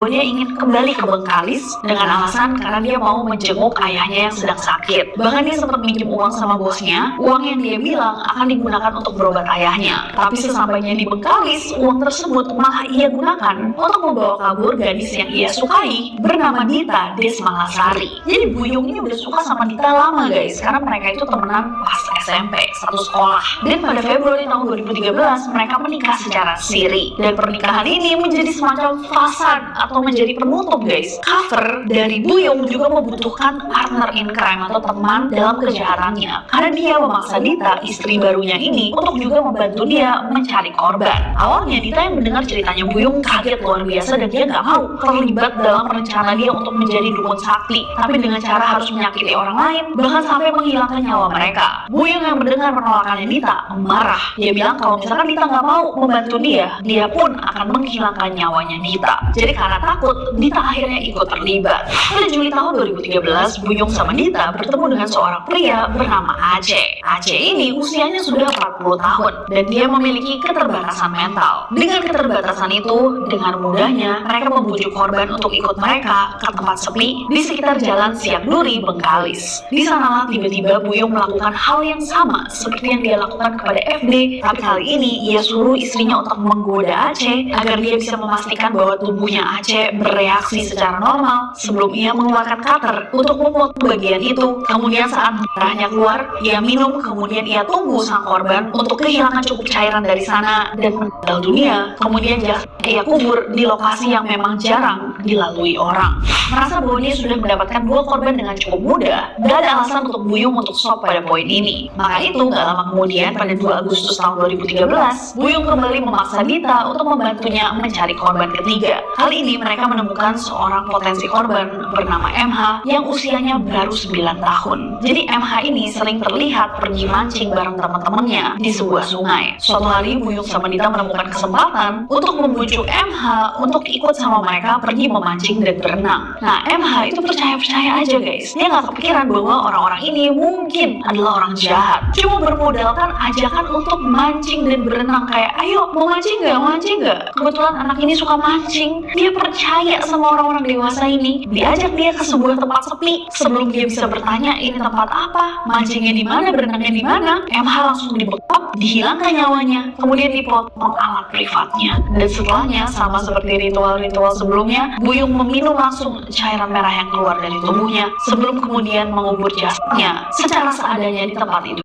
Dia ingin kembali ke Bengkalis dengan alasan karena dia mau menjenguk ayahnya yang sedang sakit. Bahkan dia sempat minjem uang sama bosnya, uang yang dia bilang akan digunakan untuk berobat ayahnya. Tapi sesampainya di Bengkalis, uang tersebut malah ia gunakan untuk membawa kabur gadis yang ia sukai bernama Dita Desmangasari. Jadi Buyung ini udah suka sama Dita lama guys, karena mereka itu temenan pas SMP, satu sekolah. Dan pada Februari tahun 2013 mereka menikah secara siri. Dan pernikahan ini menjadi semacam fasad atau menjadi penutup guys. Cover dari Buyung juga membutuhkan partner in crime atau teman dalam kejahatannya, karena dia memaksa Dita, istri barunya ini, untuk juga membantu dia mencari korban. Awalnya Dita yang mendengar ceritanya Buyung kaget luar biasa dan dia gak mau terlibat dalam rencana dia untuk menjadi dukun sakti, tapi dengan cara harus menyakiti orang lain, bahkan sampai menghilangkan nyawa mereka. Buyung yang mendengar penolakannya Dita marah. Dia bilang kalau misalkan Dita gak mau membantu dia pun akan menghilangkan nyawanya Dita. Jadi karena takut, Dita akhirnya ikut terlibat. Pada Juli tahun 2013, Buyung sama Dita bertemu dengan seorang pria bernama Aceh. Aceh ini usianya sudah 40 tahun dan dia memiliki keterbatasan mental. Dengan keterbatasan itu, dengan mudahnya mereka membujuk korban untuk ikut mereka ke tempat sepi di sekitar Jalan Siak Duri, Bengkalis. Di sanalah tiba-tiba Buyung melakukan hal yang sama seperti yang dia lakukan kepada FD, tapi kali ini ia suruh istrinya untuk menggoda Aceh agar dia bisa memastikan bahwa tubuhnya Aceh bereaksi secara normal sebelum ia mengeluarkan cutter untuk memotong bagian itu. Kemudian saat darahnya keluar, ia minum, kemudian ia tunggu sang korban untuk kehilangan cukup cairan dari sana dan meninggal dunia. Kemudian ia kubur di lokasi yang memang jarang dilalui orang. Merasa bahwa dia sudah mendapatkan 2 korban dengan cukup mudah, gak ada alasan untuk Buyung untuk stop pada poin ini. Maka itu gak lama kemudian pada 2 Agustus tahun 2013, Buyung kembali memaksa Dita untuk membantunya mencari korban ketiga. Kali ini mereka menemukan seorang potensi korban bernama MH yang usianya baru 9 tahun. Jadi MH ini sering terlihat pergi mancing bareng teman-temannya di sebuah sungai. Suatu hari Buyung sama Dita menemukan kesempatan untuk membujuk MH untuk ikut sama mereka pergi memancing dan berenang. Nah, MH itu percaya-percaya aja guys. Dia nggak kepikiran bahwa orang-orang ini mungkin adalah orang jahat. Cuma bermodalkan ajakan untuk mancing dan berenang kayak, ayo mau mancing nggak? Mau mancing nggak? Kebetulan anak ini suka mancing. Dia percaya sama orang-orang dewasa ini. Diajak dia ke sebuah tempat sepi. Sebelum dia bisa bertanya ini tempat apa, mancingnya di mana, berenangnya di mana, MH langsung dibekap, dihilangkan nyawanya, kemudian dipotong alat privatnya. Dan setelahnya sama seperti ritual-ritual sebelumnya, Buyung meminum langsung cairan merah yang keluar dari tubuhnya sebelum kemudian mengubur jasadnya secara seadanya di tempat itu.